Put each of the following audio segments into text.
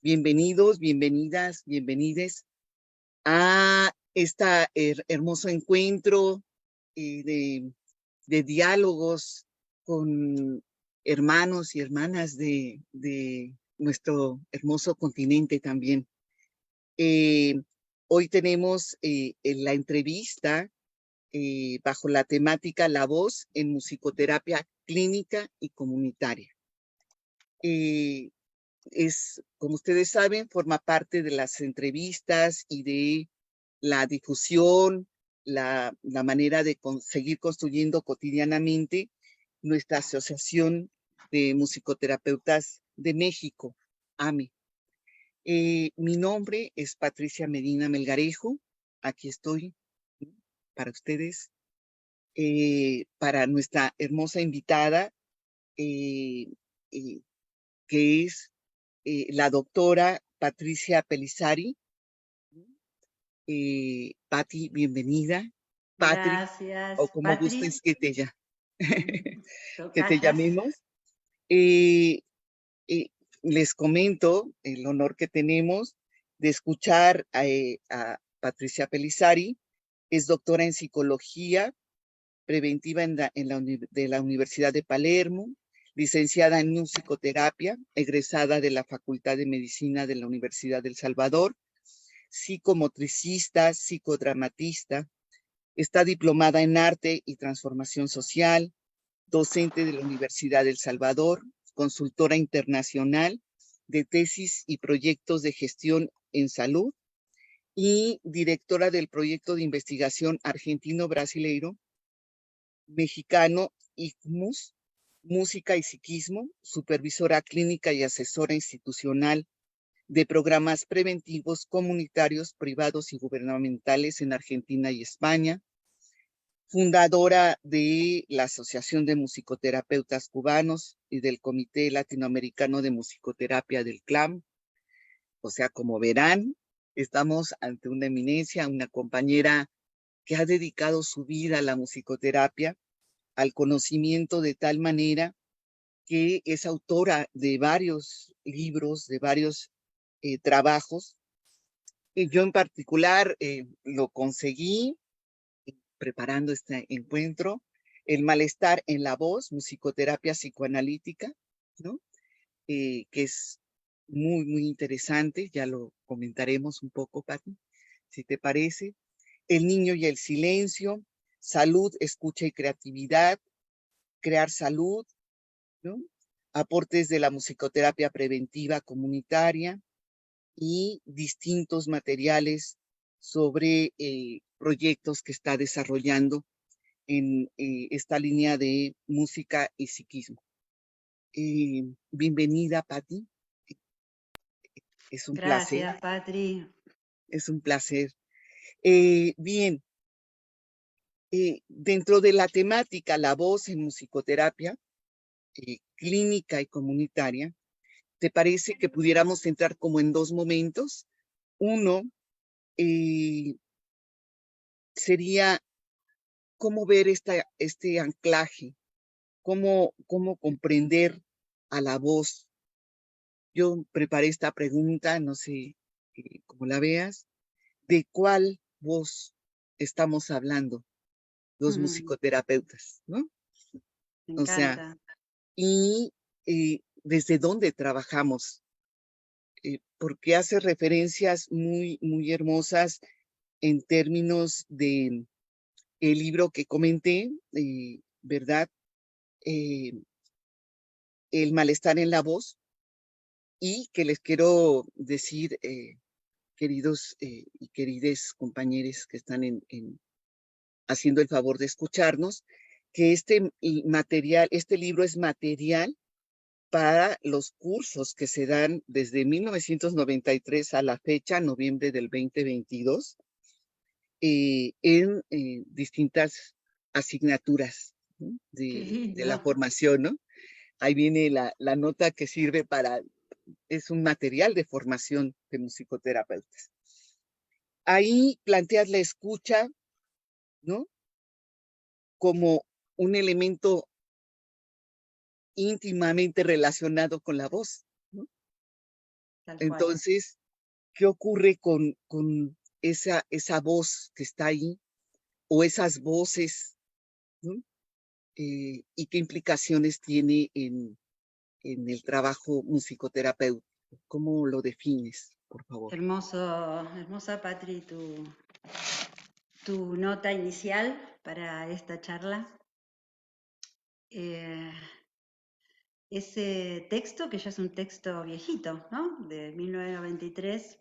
Bienvenidos, bienvenidas, bienvenides a este hermoso encuentro de diálogos con hermanos y hermanas de nuestro hermoso continente también. Eh, Hoy tenemos la entrevista bajo la temática La voz en musicoterapia clínica y comunitaria. Eh, Como ustedes saben, forma parte de las entrevistas y de la difusión, la manera de seguir construyendo cotidianamente nuestra Asociación de Musicoterapeutas de México, AME. Mi nombre es Patricia Medina Melgarejo. Aquí estoy para ustedes, para nuestra hermosa invitada, eh, eh, que es la doctora Patricia Pelizari. Patti, bienvenida. Patri, o Gracias, como gustes Patri. que te Tocayas. llamemos. Eh, eh, Les comento el honor que tenemos de escuchar a Patricia Pelizari. Es doctora en psicología preventiva de la Universidad de Palermo, licenciada en musicoterapia, egresada de la Facultad de Medicina de la Universidad del Salvador, psicomotricista, psicodramatista, está diplomada en arte y transformación social, docente de la Universidad del Salvador, consultora internacional de tesis y proyectos de gestión en salud y directora del proyecto de investigación argentino-brasileiro mexicano ICMUS, Música y Psiquismo, supervisora clínica y asesora institucional de programas preventivos comunitarios, privados y gubernamentales en Argentina y España, fundadora de la Asociación de Musicoterapeutas Cubanos y del Comité Latinoamericano de Musicoterapia del CLAM. O sea, como verán, estamos ante una eminencia, una compañera que ha dedicado su vida a la musicoterapia, al conocimiento de tal manera que es autora de varios libros, de varios trabajos. Yo en particular lo conseguí preparando este encuentro, el malestar en la voz, musicoterapia psicoanalítica, ¿no? Que es muy, muy interesante, ya lo comentaremos un poco, Pati, si te parece. El niño y el silencio, salud, escucha y creatividad, crear salud, ¿no? Aportes de la musicoterapia preventiva comunitaria y distintos materiales sobre proyectos que está desarrollando en esta línea de música y psiquismo. Bienvenida, Patti. Es un placer, Gracias, Patri. es un placer. Bien, dentro de la temática La voz en musicoterapia clínica y comunitaria, ¿te parece que pudiéramos entrar como en dos momentos? Uno eh, sería cómo ver este anclaje, cómo comprender a la voz. Yo preparé esta pregunta, no sé cómo la veas, ¿de cuál voz estamos hablando los Me musicoterapeutas, ¿no? O sea, encanta. y desde dónde trabajamos, porque hace referencias muy, muy hermosas en términos de el libro que comenté, ¿verdad? Eh, el malestar en la voz, y que les quiero decir, queridos y queridas compañeros que están haciendo el favor de escucharnos, que este libro es material para los cursos que se dan desde 1993 a la fecha, noviembre del 2022, en distintas asignaturas, ¿no? Qué de la lindo. formación, ¿no? Ahí viene la nota que sirve es un material de formación de musicoterapeutas. Ahí planteas la escucha, ¿no? Como un elemento íntimamente relacionado con la voz, ¿no? tal cual. Entonces, ¿qué ocurre con esa voz que está ahí o esas voces, ¿no? Y qué implicaciones tiene en el trabajo musicoterapéutico. ¿Cómo lo defines, por favor? Hermosa Patri, tu nota inicial para esta charla. Eh, Ese texto, que ya es un texto viejito, ¿no? De 1993,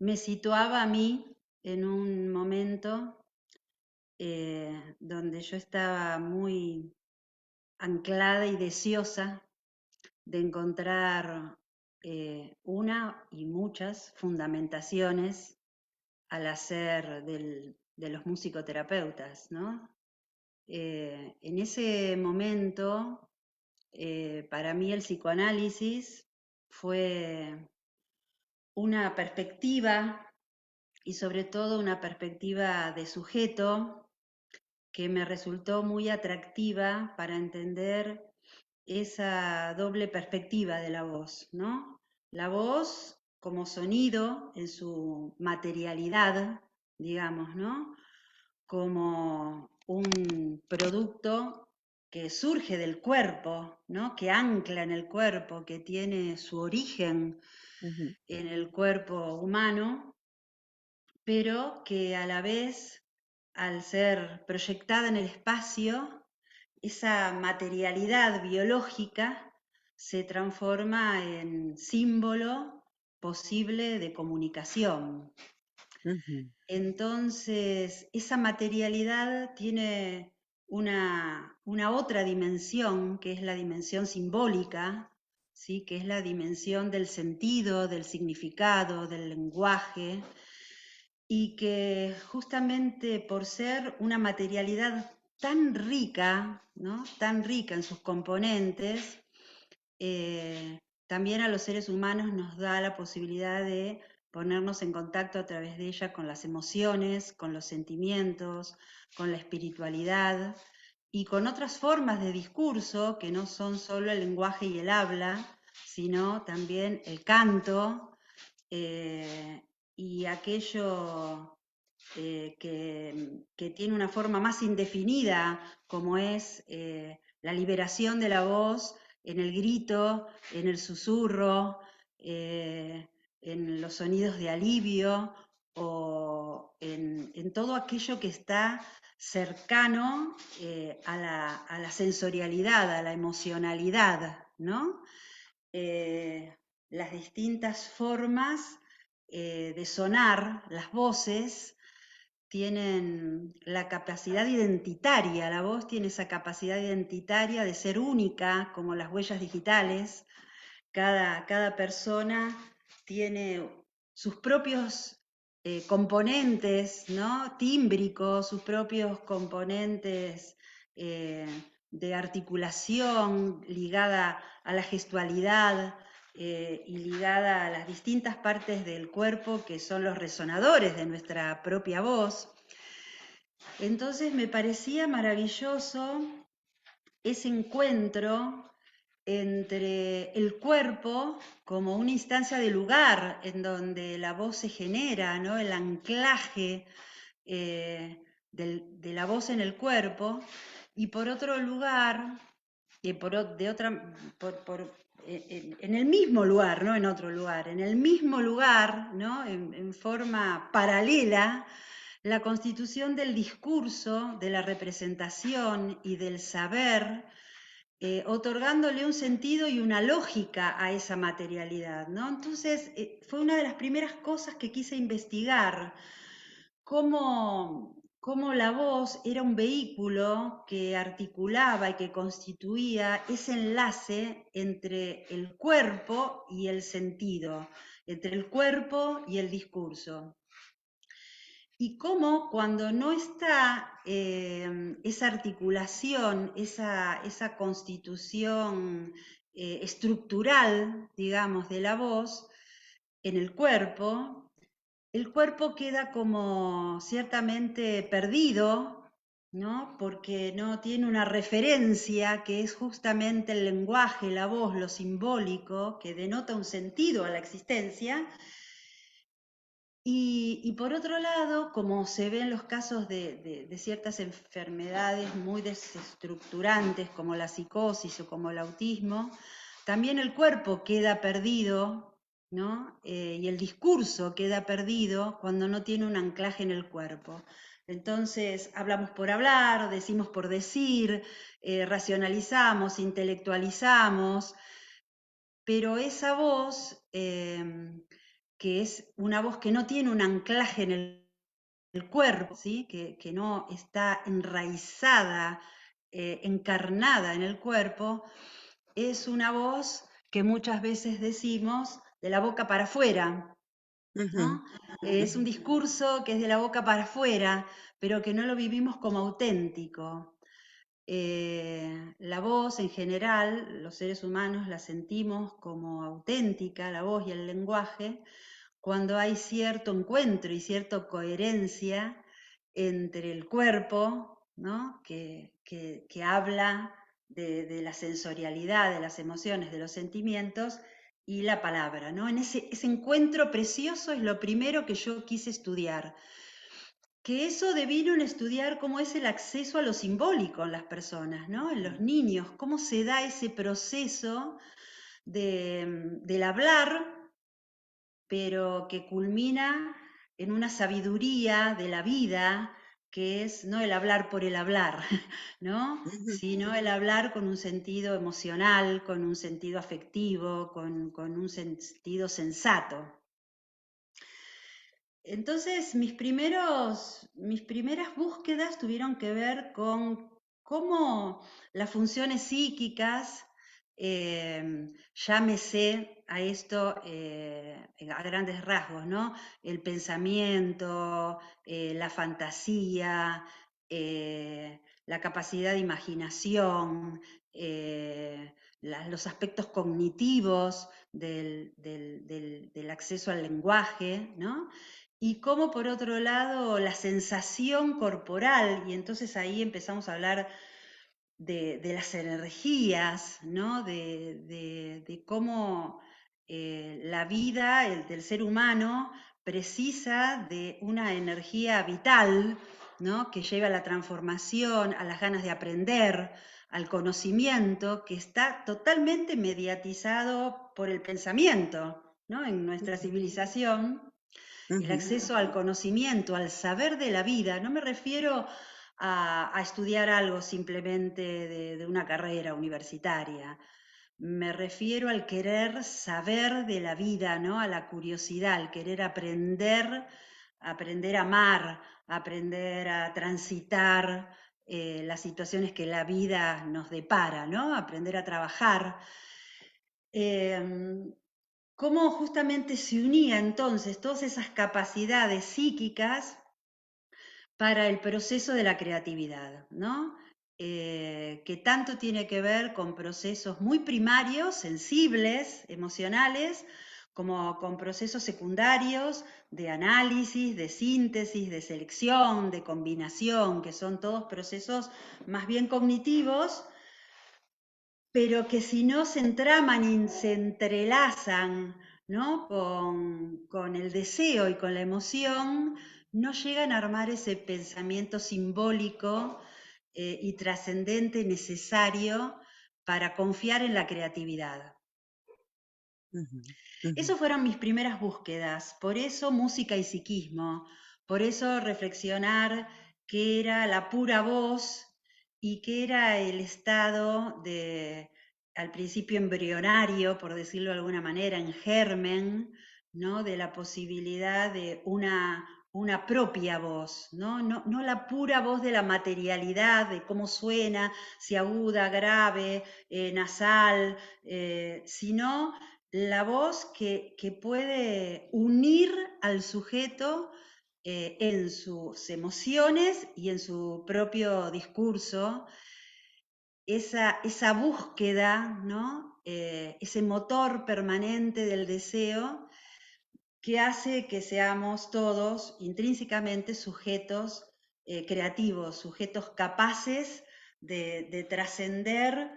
me situaba a mí en un momento donde yo estaba muy anclada y deseosa de encontrar una y muchas fundamentaciones al hacer de los musicoterapeutas, ¿no? En ese momento, para mí el psicoanálisis fue una perspectiva y sobre todo una perspectiva de sujeto que me resultó muy atractiva para entender esa doble perspectiva de la voz, ¿no? La voz como sonido en su materialidad, digamos, ¿no? Como un producto que surge del cuerpo, ¿no? Que ancla en el cuerpo, que tiene su origen Ujú, en el cuerpo humano, pero que a la vez, al ser proyectada en el espacio, esa materialidad biológica se transforma en símbolo posible de comunicación. ujú, Entonces, esa materialidad tiene una otra dimensión, que es la dimensión simbólica, ¿sí? Que es la dimensión del sentido, del significado, del lenguaje, y que justamente por ser una materialidad tan rica, ¿no? Tan rica en sus componentes, también a los seres humanos nos da la posibilidad de ponernos en contacto a través de ella con las emociones, con los sentimientos, con la espiritualidad y con otras formas de discurso que no son solo el lenguaje y el habla, sino también el canto, eh, y aquello que tiene una forma más indefinida, como es la liberación de la voz en el grito, en el susurro, en los sonidos de alivio o en todo aquello que está cercano a la sensorialidad, a la emocionalidad, ¿no? Las distintas formas de sonar, las voces, tienen la capacidad identitaria, la voz tiene esa capacidad identitaria de ser única, como las huellas digitales. Cada persona tiene sus propios componentes, ¿no? Tímbricos, sus propios componentes eh, de articulación ligada a la gestualidad y ligada a las distintas partes del cuerpo que son los resonadores de nuestra propia voz. Entonces me parecía maravilloso ese encuentro entre el cuerpo como una instancia de lugar en donde la voz se genera, ¿no? El anclaje de la voz en el cuerpo, y por otro lugar, en el mismo lugar, no en otro lugar, en el mismo lugar, ¿no? En forma paralela, la constitución del discurso, de la representación y del saber, otorgándole un sentido y una lógica a esa materialidad, ¿no? Entonces, fue una de las primeras cosas que quise investigar, cómo la voz era un vehículo que articulaba y que constituía ese enlace entre el cuerpo y el sentido, entre el cuerpo y el discurso. Y cómo cuando no está esa articulación, esa constitución estructural, digamos, de la voz en el cuerpo queda como ciertamente perdido, ¿no? Porque no tiene una referencia que es justamente el lenguaje, la voz, lo simbólico, que denota un sentido a la existencia. Y por otro lado, como se ve en los casos de ciertas enfermedades muy desestructurantes, como la psicosis o como el autismo, también el cuerpo queda perdido, ¿no? Y el discurso queda perdido cuando no tiene un anclaje en el cuerpo. Entonces, hablamos por hablar, decimos por decir, racionalizamos, intelectualizamos, pero esa voz, que es una voz que no tiene un anclaje en el cuerpo, ¿sí? Que no está enraizada, encarnada en el cuerpo, es una voz que muchas veces decimos de la boca para afuera, Ujú, ¿no? Es un discurso que es de la boca para afuera, pero que no lo vivimos como auténtico. La voz en general, los seres humanos la sentimos como auténtica, la voz y el lenguaje, cuando hay cierto encuentro y cierta coherencia entre el cuerpo, ¿no? que habla de la sensorialidad, de las emociones, de los sentimientos, y la palabra, ¿no? En ese encuentro precioso es lo primero que yo quise estudiar, que eso devino en estudiar cómo es el acceso a lo simbólico en las personas, ¿no? En los niños, cómo se da ese proceso del hablar, pero que culmina en una sabiduría de la vida, que es no el hablar por el hablar, ¿no? ujú, Sino el hablar con un sentido emocional, con un sentido afectivo, con un sentido sensato. Entonces, mis primeras búsquedas tuvieron que ver con cómo las funciones psíquicas, llámese a esto a grandes rasgos, ¿no? El pensamiento, la fantasía, la capacidad de imaginación, los aspectos cognitivos del acceso al lenguaje, ¿no? Y cómo por otro lado la sensación corporal, y entonces ahí empezamos a hablar de las energías, ¿no? De cómo la vida del ser humano precisa de una energía vital, ¿no? Que lleva a la transformación, a las ganas de aprender, al conocimiento, que está totalmente mediatizado por el pensamiento, ¿no? En nuestra civilización el ujú, acceso al conocimiento, al saber de la vida. No me refiero a estudiar algo simplemente de una carrera universitaria. Me refiero al querer saber de la vida, ¿no? A la curiosidad, al querer aprender, aprender a amar, aprender a transitar las situaciones que la vida nos depara, ¿no? Aprender a trabajar. Eh, cómo justamente se unía entonces todas esas capacidades psíquicas para el proceso de la creatividad, ¿no? Que tanto tiene que ver con procesos muy primarios, sensibles, emocionales, como con procesos secundarios de análisis, de síntesis, de selección, de combinación, que son todos procesos más bien cognitivos, pero que si no se entraman y se entrelazan, ¿no? con el deseo y con la emoción, no llegan a armar ese pensamiento simbólico y trascendente necesario para confiar en la creatividad. ujú, ujú, Esas fueron mis primeras búsquedas, por eso música y psiquismo, por eso reflexionar qué era la pura voz y qué era el estado de, al principio embrionario, por decirlo de alguna manera, en germen, ¿no? De la posibilidad de una propia voz, ¿no? No la pura voz de la materialidad, de cómo suena, si aguda, grave, nasal, sino la voz que puede unir al sujeto en sus emociones y en su propio discurso, esa búsqueda, ¿no? Ese motor permanente del deseo que hace que seamos todos intrínsecamente sujetos creativos, sujetos capaces de trascender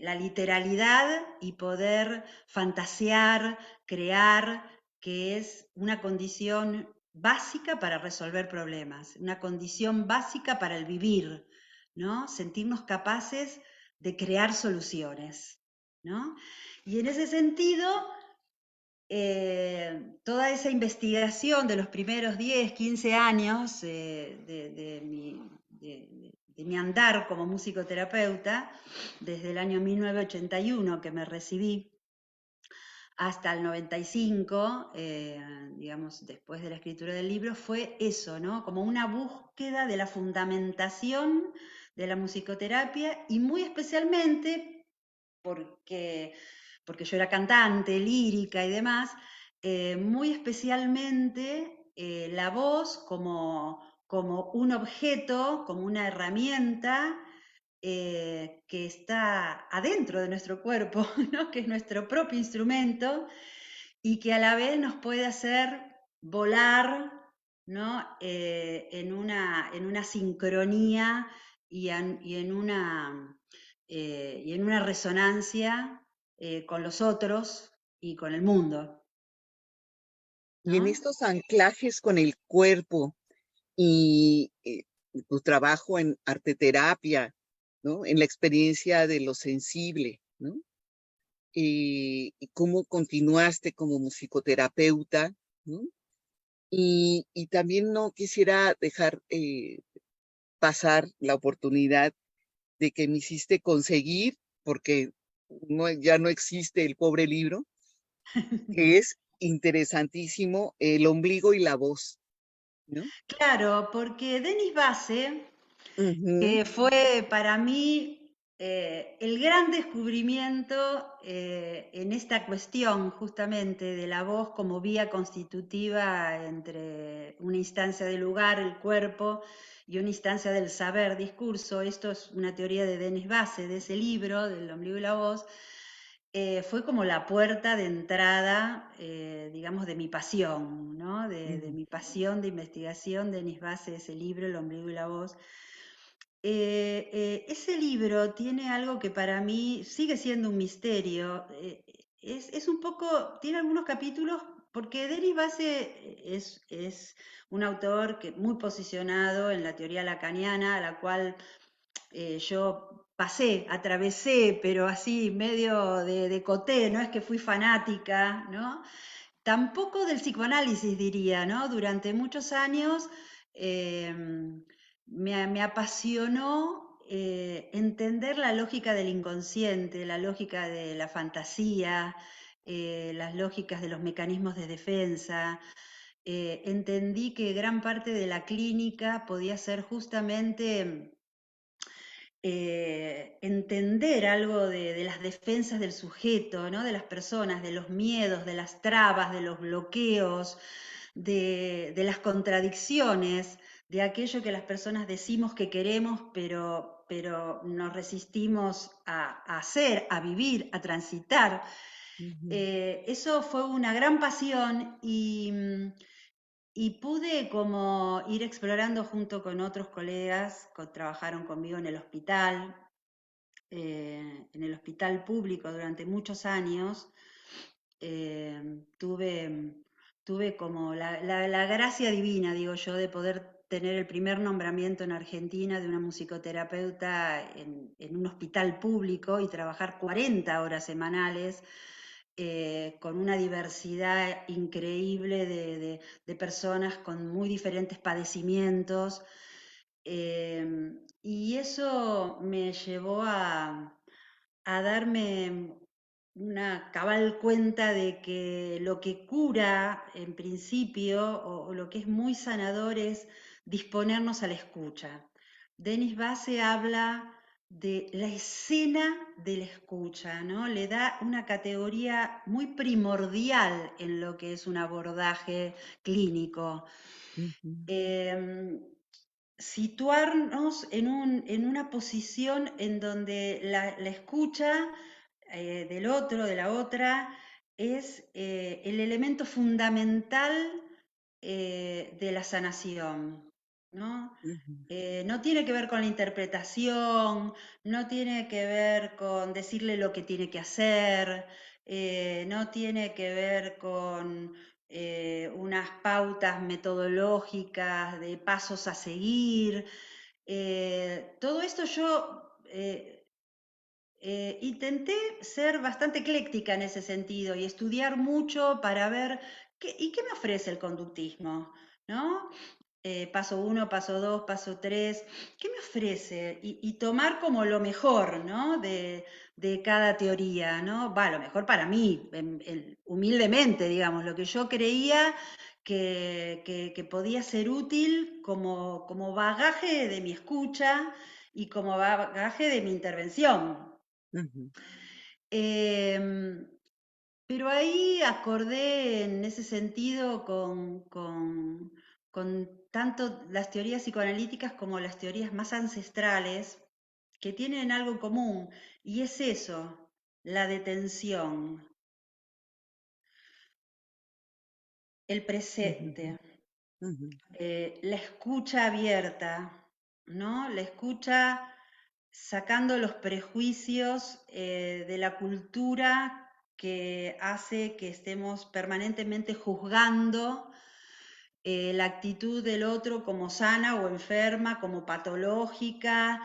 la literalidad y poder fantasear, crear, que es una condición básica para resolver problemas, una condición básica para el vivir, ¿no? Sentirnos capaces de crear soluciones, ¿no? Y en ese sentido, toda esa investigación de los primeros 10, 15 años de mi andar como musicoterapeuta, desde el año 1981 que me recibí hasta el 95, digamos, después de la escritura del libro, fue eso, ¿no? Como una búsqueda de la fundamentación de la musicoterapia y muy especialmente porque yo era cantante, lírica y demás, muy especialmente la voz como un objeto, como una herramienta que está adentro de nuestro cuerpo, ¿no? Que es nuestro propio instrumento y que a la vez nos puede hacer volar, ¿no? En una sincronía y en una resonancia con los otros y con el mundo, Y en ¿no? estos anclajes con el cuerpo y tu trabajo en arteterapia, ¿no? En la experiencia de lo sensible, ¿no? Y cómo continuaste como musicoterapeuta, ¿no? Y también no quisiera dejar pasar la oportunidad de que me hiciste conseguir, porque ya no existe el pobre libro, que es interesantísimo, El ombligo y la voz, ¿no? Claro, porque Denis Basse, Ujú, que fue para mí el gran descubrimiento en esta cuestión justamente de la voz como vía constitutiva entre una instancia del lugar, el cuerpo, y una instancia del saber, discurso. Esto es una teoría de Denis Basse, de ese libro, del ombligo y la voz. Fue como la puerta de entrada, digamos, de mi pasión, ¿no? De ujú, mi pasión de investigación, Denis Basse, ese libro, El ombligo y la voz. Ese libro tiene algo que para mí sigue siendo un misterio. Es un poco, tiene algunos capítulos, porque Denis Basse es un autor muy posicionado en la teoría lacaniana, a la cual yo pasé, atravesé, pero así medio de coté, no es que fui fanática, ¿no? Tampoco del psicoanálisis, diría, ¿no? Durante muchos años eh, me apasionó entender la lógica del inconsciente, la lógica de la fantasía, las lógicas de los mecanismos de defensa. Entendí que gran parte de la clínica podía ser justamente entender algo de las defensas del sujeto, ¿no? De las personas, de los miedos, de las trabas, de los bloqueos, de las contradicciones, de aquello que las personas decimos que queremos, pero nos resistimos a hacer, a vivir, a transitar. ujú. Eso fue una gran pasión y pude como ir explorando junto con otros colegas que trabajaron conmigo en el hospital público durante muchos años. Tuve, tuve como la gracia divina, digo yo, de poder tener el primer nombramiento en Argentina de una musicoterapeuta en un hospital público y trabajar 40 horas semanales con una diversidad increíble de personas con muy diferentes padecimientos. Y eso me llevó a darme una cabal cuenta de que lo que cura en principio o lo que es muy sanador es disponernos a la escucha. Denis Basse habla de la escena de la escucha, ¿no? Le da una categoría muy primordial en lo que es un abordaje clínico. Ujú, Em, Situarnos en una posición en donde la escucha del otro, de la otra, es el elemento fundamental de la sanación, ¿no? Ujú, No tiene que ver con la interpretación, no tiene que ver con decirle lo que tiene que hacer, no tiene que ver con unas pautas metodológicas de pasos a seguir. Todo esto yo intenté ser bastante ecléctica en ese sentido y estudiar mucho para ver ¿y qué me ofrece el conductismo? ¿No? Paso 1, paso 2, paso 3, ¿qué me ofrece? Y tomar como lo mejor, ¿no? De cada teoría, ¿no? Va, lo mejor para mí, humildemente, digamos, lo que yo creía que podía ser útil como bagaje de mi escucha y como bagaje de mi intervención. ujú, Em, pero ahí acordé en ese sentido con tanto las teorías psicoanalíticas como las teorías más ancestrales, que tienen algo en común, y es eso, la detención, el ujú, presente, ujú, la escucha abierta, ¿no? La escucha sacando los prejuicios de la cultura que hace que estemos permanentemente juzgando la actitud del otro como sana o enferma, como patológica,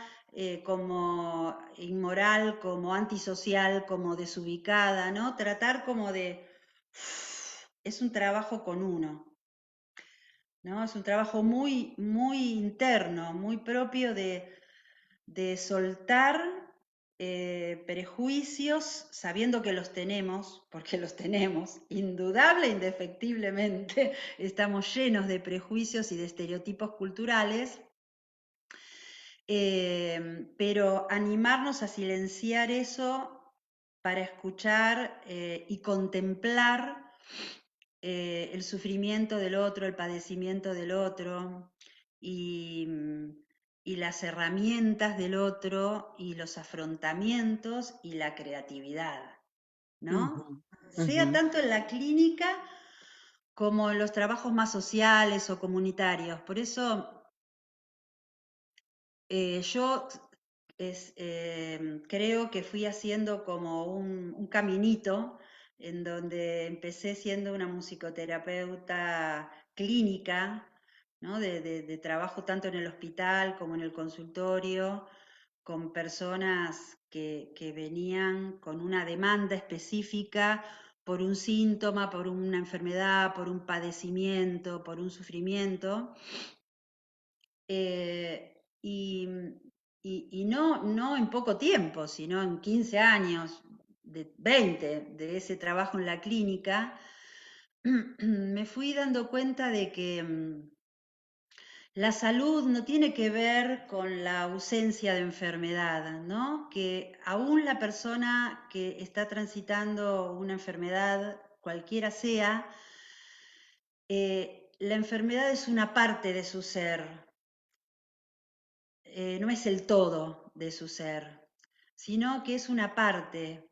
como inmoral, como antisocial, como desubicada, ¿no? Tratar como de... Es un trabajo con uno, ¿no? Es un trabajo muy, muy interno, muy propio de soltar prejuicios sabiendo que los tenemos, porque los tenemos, indudable, indefectiblemente, estamos llenos de prejuicios y de estereotipos culturales, pero animarnos a silenciar eso para escuchar y contemplar el sufrimiento del otro, el padecimiento del otro y las herramientas del otro y los afrontamientos y la creatividad, ujú, ¿no? ujú, Sea tanto en la clínica como en los trabajos más sociales o comunitarios. Por eso yo creo que fui haciendo como un caminito en donde empecé siendo una musicoterapeuta clínica, ¿no? De trabajo tanto en el hospital como en el consultorio, con personas que venían con una demanda específica por un síntoma, por una enfermedad, por un padecimiento, por un sufrimiento. Y no en poco tiempo, sino en 15 años, de 20 de ese trabajo en la clínica, me fui dando cuenta de que la salud no tiene que ver con la ausencia de enfermedad, ¿no? Que aún la persona que está transitando una enfermedad, cualquiera sea, la enfermedad es una parte de su ser, no es el todo de su ser, sino que es una parte.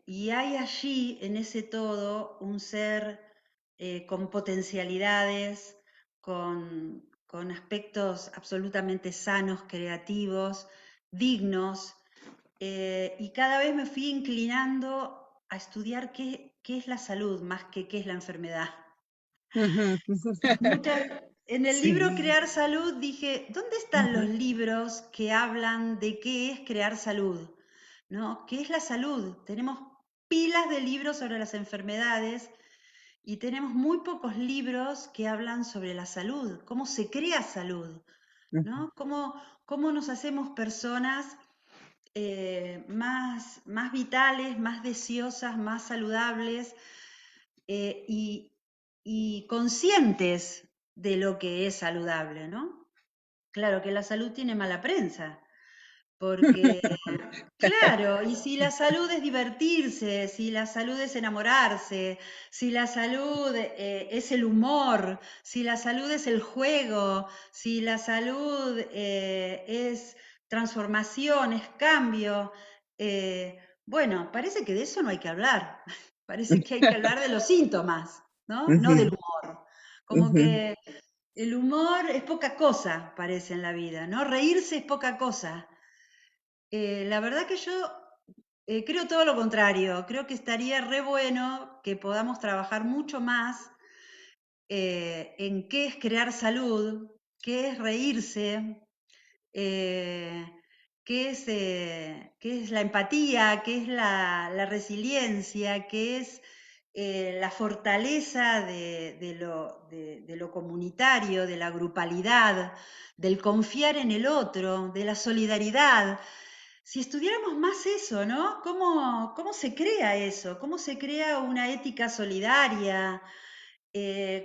Y hay allí, en ese todo, un ser con potencialidades, con aspectos absolutamente sanos, creativos, dignos, y cada vez me fui inclinando a estudiar qué es la salud más que qué es la enfermedad. ujú. En el libro Sí. Crear Salud dije, ¿dónde están los Ujú, libros que hablan de qué es crear salud? ¿No? ¿Qué es la salud? Tenemos pilas de libros sobre las enfermedades y tenemos muy pocos libros que hablan sobre la salud, cómo se crea salud, ujú, ¿no? Cómo nos hacemos personas más vitales, más deseosas, más saludables, eh, y, y conscientes de lo que es saludable, ¿no? Claro que la salud tiene mala prensa, porque, claro, y si la salud es divertirse, si la salud es enamorarse, si la salud es el humor, si la salud es el juego, si la salud es transformación, es cambio, bueno, parece que de eso no hay que hablar, parece que hay que hablar de los síntomas, ¿no? No del ujú, humor. Como que el humor es poca cosa, parece en la vida, ¿no? Reírse es poca cosa. La verdad que yo creo todo lo contrario. Creo que estaría re bueno que podamos trabajar mucho más en qué es crear salud, qué es reírse, eh, qué es la empatía, qué es la resiliencia, qué es la fortaleza de lo comunitario, de la grupalidad, del confiar en el otro, de la solidaridad. Si estudiáramos más eso, ¿no? ¿Cómo se crea eso? ¿Cómo se crea una ética solidaria?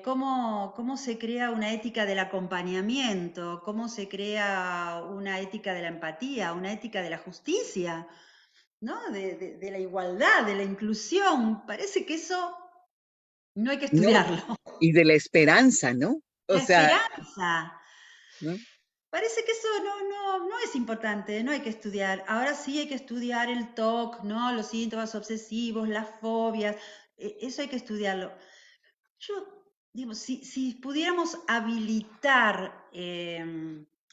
¿Cómo se crea una ética del acompañamiento? ¿Cómo se crea una ética de la empatía, una ética de la justicia, ¿no? De la igualdad, de la inclusión. Parece que eso no hay que No, estudiarlo. y de la esperanza, ¿no? O La sea, esperanza. ¿no? Parece que eso no es importante, no hay que estudiar. Ahora sí hay que estudiar el TOC, ¿no? Los síntomas obsesivos, las fobias, eso hay que estudiarlo. Yo digo, si pudiéramos habilitar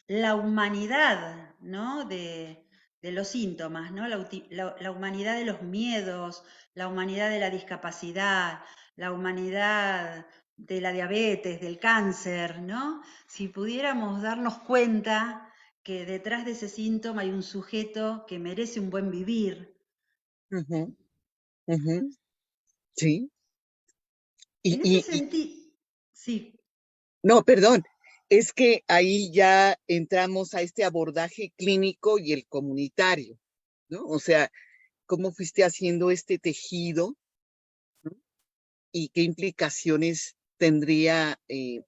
la humanidad, ¿no? De los síntomas, ¿no? La humanidad de los miedos, la humanidad de la discapacidad, la humanidad de la diabetes, del cáncer, ¿no? Si pudiéramos darnos cuenta que detrás de ese síntoma hay un sujeto que merece un buen vivir. Ujú, ujú, sí. Y, En ese y, y, sentido, sí. no, perdón, es que ahí ya entramos a este abordaje clínico y el comunitario, ¿no? O sea, cómo fuiste haciendo este tejido, ¿no? Y qué implicaciones tendría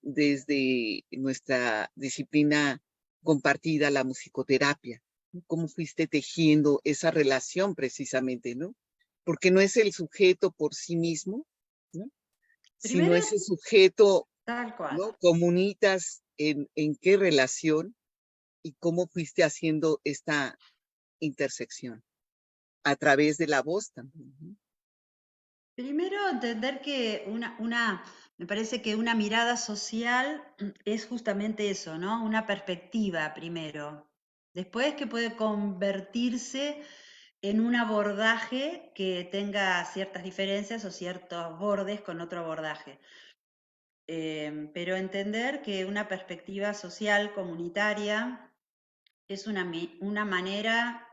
desde nuestra disciplina compartida, la musicoterapia, ¿no? Cómo fuiste tejiendo esa relación precisamente, ¿no? Porque no es el sujeto por sí mismo, ¿no? Sino Primero, ese sujeto, tal cual. ¿no? Comunitas en qué relación y cómo fuiste haciendo esta intersección a través de la voz también, ¿no? Primero, entender que me parece que una mirada social es justamente eso, ¿no? Una perspectiva primero. Después que puede convertirse en un abordaje que tenga ciertas diferencias o ciertos bordes con otro abordaje. Pero entender que una perspectiva social comunitaria es una manera,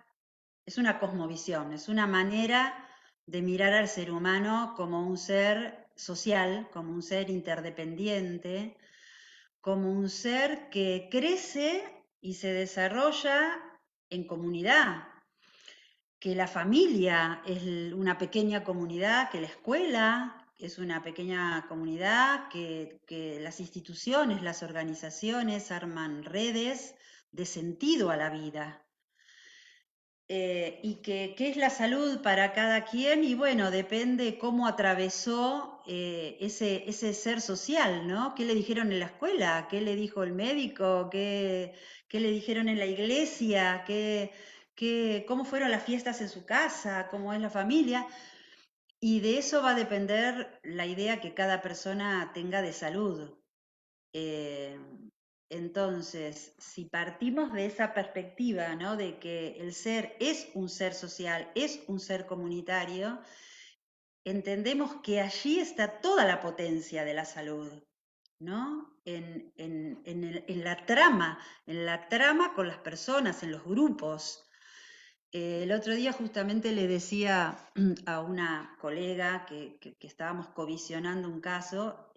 es una cosmovisión, es una manera de mirar al ser humano como un ser social, como un ser interdependiente, como un ser que crece y se desarrolla en comunidad, que la familia es una pequeña comunidad, que la escuela es una pequeña comunidad, que las instituciones, las organizaciones arman redes de sentido a la vida. Y qué es la salud para cada quien, y bueno, depende cómo atravesó ese ser social, ¿no? ¿Qué le dijeron en la escuela? ¿Qué le dijo el médico? ¿Qué le dijeron en la iglesia? ¿Cómo fueron las fiestas en su casa? ¿Cómo es la familia? Y de eso va a depender la idea que cada persona tenga de salud. Eh, entonces, si partimos de esa perspectiva, ¿no? De que el ser es un ser social, es un ser comunitario, entendemos que allí está toda la potencia de la salud, ¿no? En la trama con las personas, en los grupos. El otro día justamente le decía a una colega que estábamos covisionando un caso,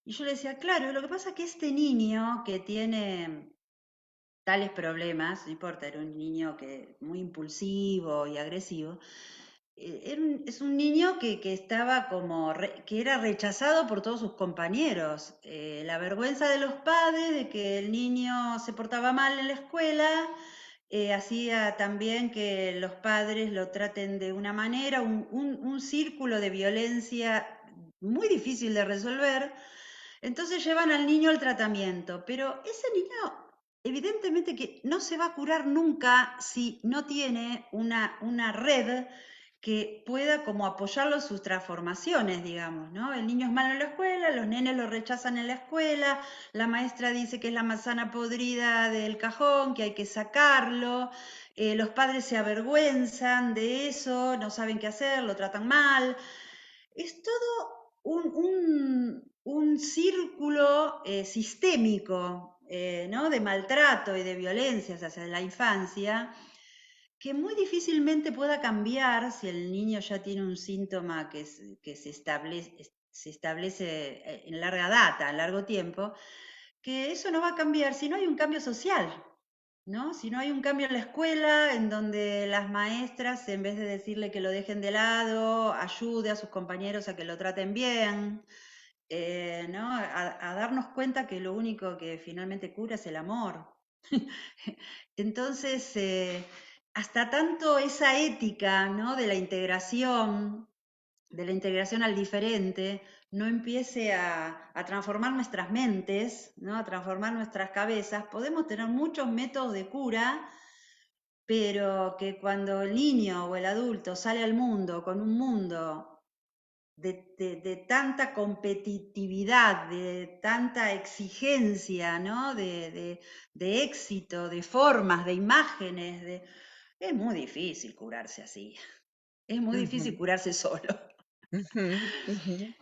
y yo le decía, claro, lo que pasa es que este niño que tiene tales problemas, no importa, era un niño muy impulsivo y agresivo, es un niño que estaba que era rechazado por todos sus compañeros. La vergüenza de los padres de que el niño se portaba mal en la escuela, hacía también que los padres lo traten de una manera, un círculo de violencia muy difícil de resolver. Entonces llevan al niño al tratamiento, pero ese niño evidentemente que no se va a curar nunca si no tiene una red que pueda como apoyarlo en sus transformaciones, digamos, ¿no? El niño es malo en la escuela, los nenes lo rechazan en la escuela, la maestra dice que es la manzana podrida del cajón, que hay que sacarlo, los padres se avergüenzan de eso, no saben qué hacer, lo tratan mal. Es todo un círculo sistémico, ¿no? De maltrato y de violencias hacia la infancia, que muy difícilmente pueda cambiar si el niño ya tiene un síntoma que se establece en larga data, en largo tiempo, que eso no va a cambiar si no hay un cambio social, ¿no? Si no hay un cambio en la escuela, en donde las maestras, en vez de decirle que lo dejen de lado, ayude a sus compañeros a que lo traten bien, ¿no? A darnos cuenta que lo único que finalmente cura es el amor. Entonces, hasta tanto esa ética, ¿no? De la integración al diferente, no empiece a transformar nuestras mentes, ¿no? A transformar nuestras cabezas, podemos tener muchos métodos de cura, pero que cuando el niño o el adulto sale al mundo con un mundo de tanta competitividad, de tanta exigencia, ¿no? De éxito, de formas, de imágenes, es muy difícil curarse así. Es muy difícil Ujú, curarse solo. ujú, ujú.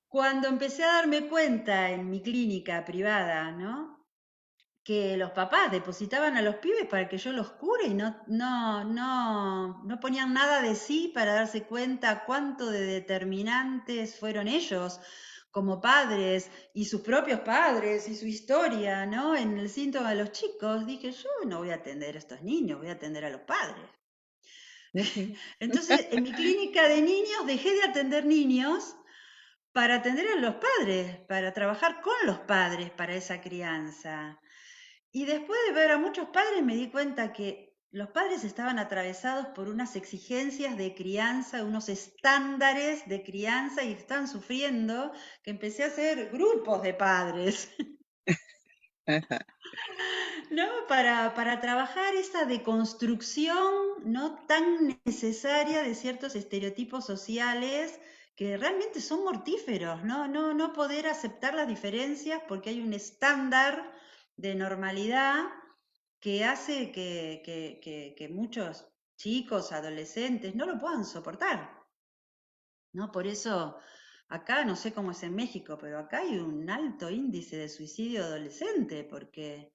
Cuando empecé a darme cuenta en mi clínica privada, ¿no? Que los papás depositaban a los pibes para que yo los cure y no ponían nada de sí para darse cuenta cuánto de determinantes fueron ellos como padres y sus propios padres y su historia, ¿no? En el síntoma de los chicos, dije, yo no voy a atender a estos niños, voy a atender a los padres. Ujú. Entonces, en mi clínica de niños dejé de atender niños para atender a los padres, para trabajar con los padres para esa crianza. Y después de ver a muchos padres me di cuenta que los padres estaban atravesados por unas exigencias de crianza, unos estándares de crianza y estaban sufriendo, que empecé a hacer grupos de padres, Ajá. ¿no? Para trabajar esa deconstrucción no tan necesaria de ciertos estereotipos sociales que realmente son mortíferos, ¿no? No poder aceptar las diferencias porque hay un estándar de normalidad que hace que muchos chicos, adolescentes, no lo puedan soportar, ¿no? Por eso, acá, no sé cómo es en México, pero acá hay un alto índice de suicidio adolescente, porque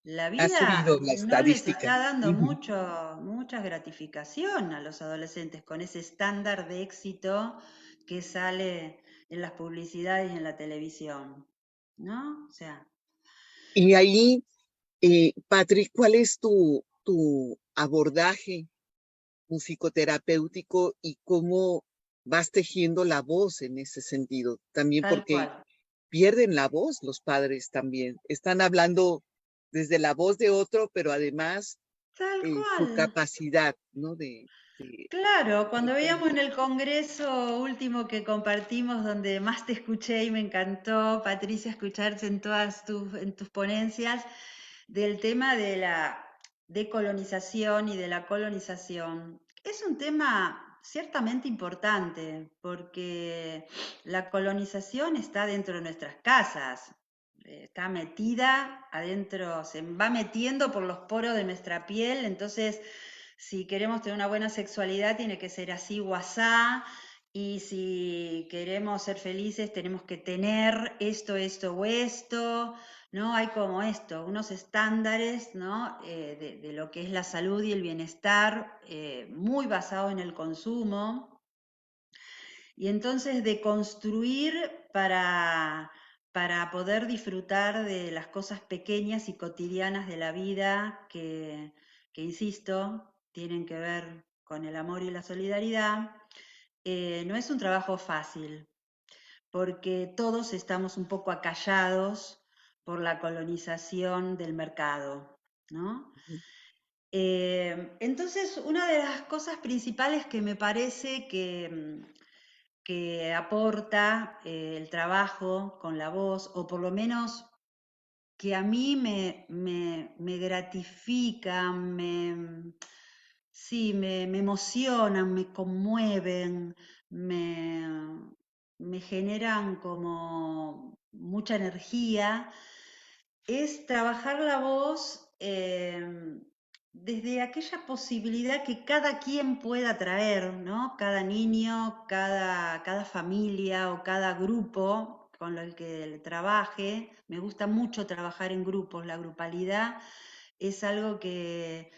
la Ha vida subido la no les estadística. está dando Ujú. mucha gratificación a los adolescentes con ese estándar de éxito que sale en las publicidades y en la televisión, ¿no? O sea, Y ahí, Patrick, ¿cuál es tu abordaje musicoterapéutico y cómo vas tejiendo la voz en ese sentido? También tal porque cual, pierden la voz los padres también. Están hablando desde la voz de otro, pero además tal su cual. capacidad, ¿no? De Claro, cuando expresar. veíamos en el congreso último que compartimos, donde más te escuché y me encantó, Patricia, escucharte en en tus ponencias, del tema de la decolonización y de la colonización. Es un tema ciertamente importante, porque la colonización está dentro de nuestras casas, está metida adentro, se va metiendo por los poros de nuestra piel, entonces si queremos tener una buena sexualidad, tiene que ser así, guasá. Y si queremos ser felices, tenemos que tener esto o esto, ¿no? Hay como esto, unos estándares, ¿no? De lo que es la salud y el bienestar, muy basado en el consumo. Y entonces de construir para poder disfrutar de las cosas pequeñas y cotidianas de la vida que insisto, tienen que ver con el amor y la solidaridad, no es un trabajo fácil, porque todos estamos un poco acallados por la colonización del mercado, ¿no? Entonces, una de las cosas principales que me parece que aporta el trabajo con la voz, o por lo menos que a mí me gratifica, sí, me emocionan, me conmueven, me, me generan como mucha energía, es trabajar la voz desde aquella posibilidad que cada quien pueda traer, ¿no? Cada niño, cada familia o cada grupo con el que trabaje. Me gusta mucho trabajar en grupos, la grupalidad es algo que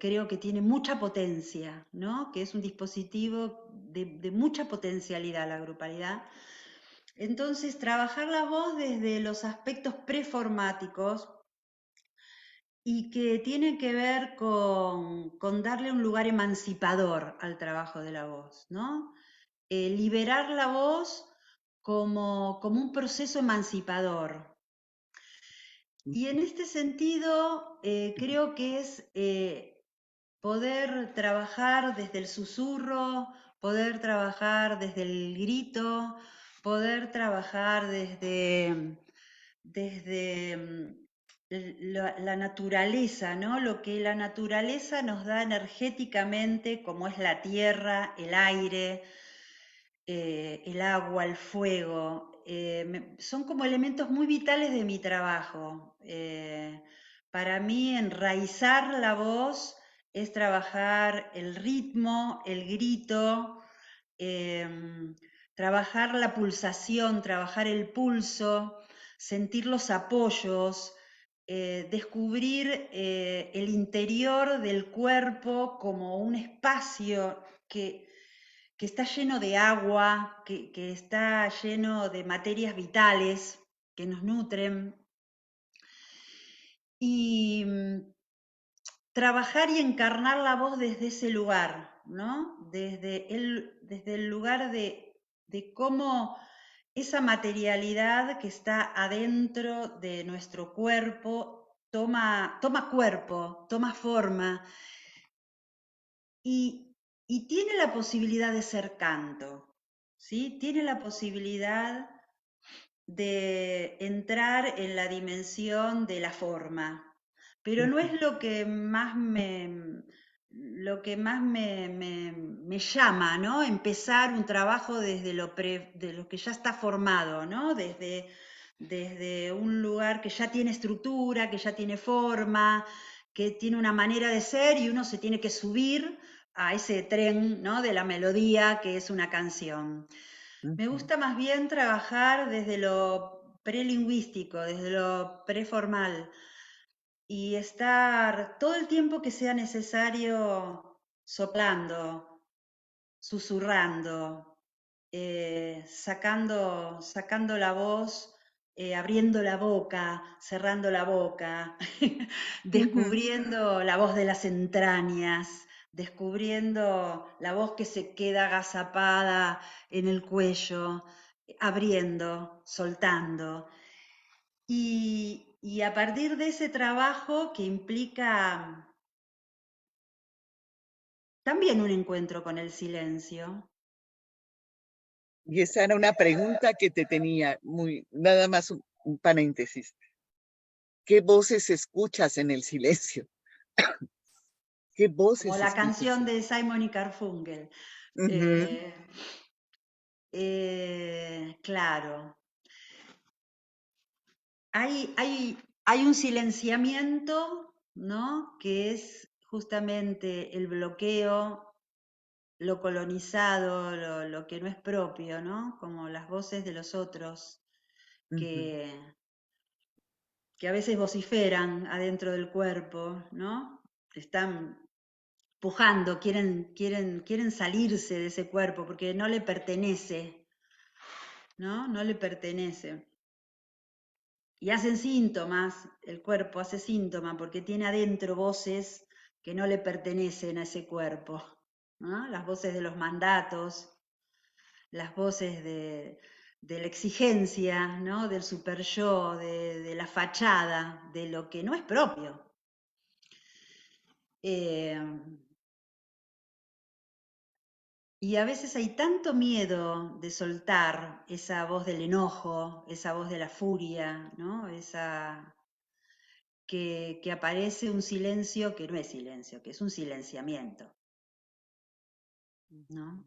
creo que tiene mucha potencia, ¿no? Que es un dispositivo de mucha potencialidad la grupalidad. Entonces, trabajar la voz desde los aspectos preformáticos y que tiene que ver con darle un lugar emancipador al trabajo de la voz, ¿no? Liberar la voz como un proceso emancipador. Y en este sentido, creo que es poder trabajar desde el susurro, poder trabajar desde el grito, poder trabajar desde la naturaleza, ¿no? Lo que la naturaleza nos da energéticamente, como es la tierra, el aire, el agua, el fuego, son como elementos muy vitales de mi trabajo. Para mí, enraizar la voz es trabajar el ritmo, el grito, trabajar la pulsación, trabajar el pulso, sentir los apoyos, descubrir el interior del cuerpo como un espacio que está lleno de agua, que está lleno de materias vitales que nos nutren. Y trabajar y encarnar la voz desde ese lugar, ¿no? Desde el lugar de cómo esa materialidad que está adentro de nuestro cuerpo toma cuerpo, toma forma y tiene la posibilidad de ser canto, ¿sí? Tiene la posibilidad de entrar en la dimensión de la forma, pero no es lo que más me llama, ¿no? Empezar un trabajo desde de lo que ya está formado, ¿no? Desde un lugar que ya tiene estructura, que ya tiene forma, que tiene una manera de ser y uno se tiene que subir a ese tren, ¿no? De la melodía que es una canción. Me Ujú. gusta más bien trabajar desde lo prelingüístico, desde lo preformal y estar todo el tiempo que sea necesario soplando, susurrando, sacando la voz, abriendo la boca, cerrando la boca, Ujú. descubriendo la voz de las entrañas, descubriendo la voz que se queda agazapada en el cuello, abriendo, soltando. Y a partir de ese trabajo que implica también un encuentro con el silencio. Y esa era una pregunta que te tenía, nada más un paréntesis. ¿Qué voces escuchas en el silencio? ¿Qué Como voces la escuchas? canción de Simon y Garfunkel. Ujú, Eh, claro, hay un silenciamiento, ¿no? Que es justamente el bloqueo, lo colonizado, lo que no es propio, ¿no? Como las voces de los otros ujú. que, que a veces vociferan adentro del cuerpo, ¿no? Están pujando, quieren salirse de ese cuerpo porque no le pertenece, ¿no? No le pertenece. Y hacen síntomas, el cuerpo hace síntoma porque tiene adentro voces que no le pertenecen a ese cuerpo, ¿no? Las voces de los mandatos, las voces de la exigencia, ¿no? Del super yo, de la fachada, de lo que no es propio. Eh, Y a veces hay tanto miedo de soltar esa voz del enojo, esa voz de la furia, ¿no? que aparece un silencio que no es silencio, que es un silenciamiento, ¿no?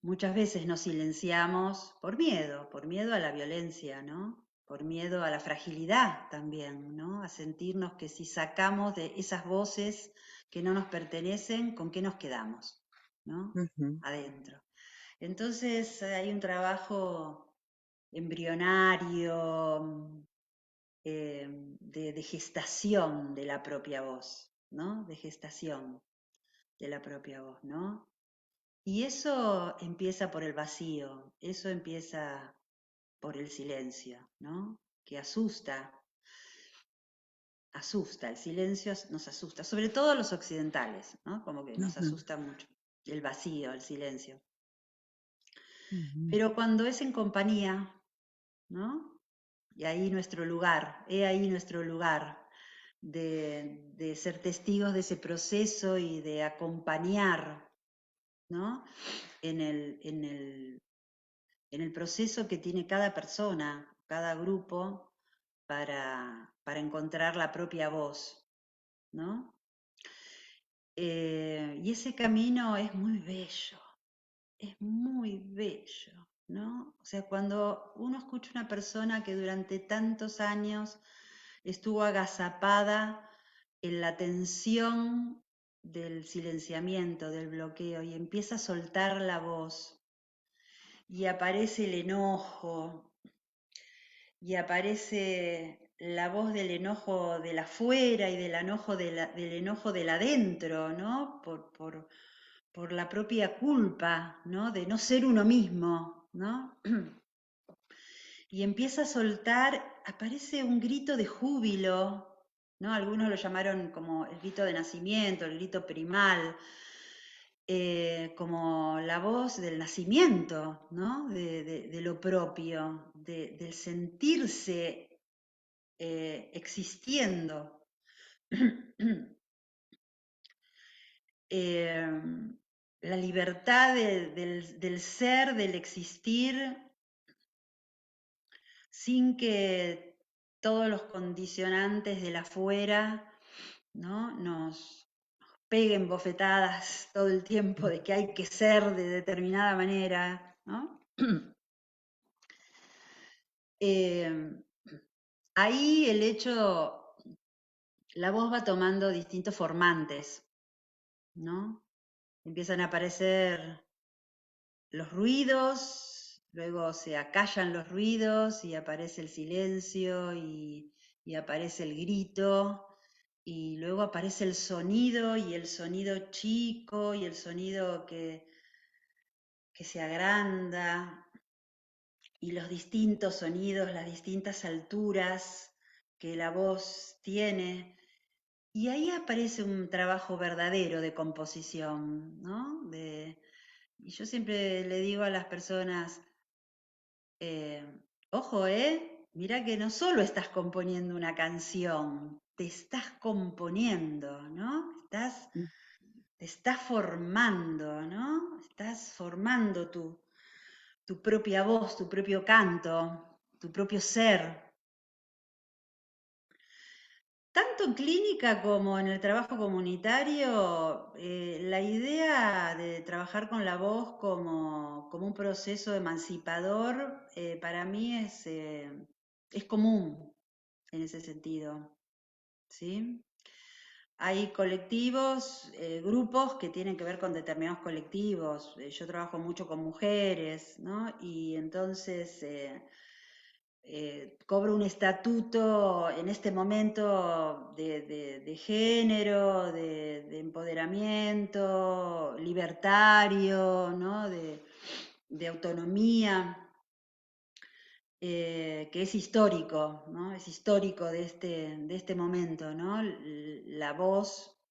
Muchas veces nos silenciamos por miedo a la violencia, ¿no? Por miedo a la fragilidad también, ¿no? A sentirnos que si sacamos de esas voces que no nos pertenecen, ¿con qué nos quedamos? ¿No? Adentro. Entonces hay un trabajo embrionario, de gestación de la propia voz, ¿no? De gestación de la propia voz, ¿no? Y eso empieza por el vacío, eso empieza por el silencio, ¿no? Que asusta, el silencio nos asusta, sobre todo a los occidentales, ¿no? Como que nos asusta mucho, el vacío, el silencio. Pero cuando es en compañía, ¿no? Y ahí nuestro lugar, ahí nuestro lugar de ser testigos de ese proceso y de acompañar, ¿no? En el proceso que tiene cada persona, cada grupo, para encontrar la propia voz, ¿no? Y ese camino es muy bello, ¿no? O sea, cuando uno escucha una persona que durante tantos años estuvo agazapada en la tensión del silenciamiento, del bloqueo, y empieza a soltar la voz, y aparece el enojo, y aparece la voz del enojo del afuera y del enojo del enojo del adentro, ¿no? Por la propia culpa, ¿no? De no ser uno mismo, ¿no? Y empieza a soltar, aparece un grito de júbilo, ¿no? Algunos lo llamaron como el grito de nacimiento, el grito primal, como la voz del nacimiento, ¿no? De lo propio, del sentirse existiendo. La libertad del ser, del existir, sin que todos los condicionantes del afuera, ¿no? Nos peguen bofetadas todo el tiempo de que hay que ser de determinada manera, ¿no? Ahí el hecho, la voz va tomando distintos formantes, ¿no? Empiezan a aparecer los ruidos, luego se acallan los ruidos y aparece el silencio y aparece el grito y luego aparece el sonido y el sonido chico y el sonido que se agranda y los distintos sonidos, las distintas alturas que la voz tiene. Y ahí aparece un trabajo verdadero de composición, ¿no? Y yo siempre le digo a las personas, eh, ojo, mira que no solo estás componiendo una canción, te estás componiendo, ¿no? Te estás formando, ¿no? Estás formando tu propia voz, tu propio canto, tu propio ser. Tanto en clínica como en el trabajo comunitario, la idea de trabajar con la voz como un proceso emancipador, para mí es común en ese sentido, ¿sí? Hay colectivos, grupos que tienen que ver con determinados colectivos. Yo trabajo mucho con mujeres, ¿no? Y entonces cobro un estatuto en este momento de género, de empoderamiento, libertario, ¿no? De autonomía, que es histórico, ¿no? Es histórico de este momento, ¿no? La voz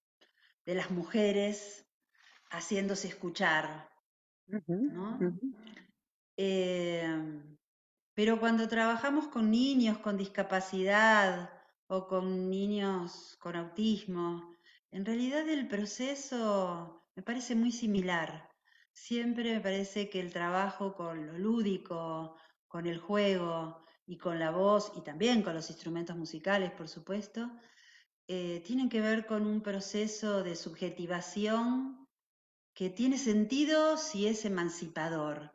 de las mujeres haciéndose escuchar, ¿no? Pero cuando trabajamos con niños con discapacidad o con niños con autismo, en realidad el proceso me parece muy similar. Siempre me parece que el trabajo con lo lúdico, con el juego y con la voz y también con los instrumentos musicales, por supuesto, tienen que ver con un proceso de subjetivación que tiene sentido si es emancipador,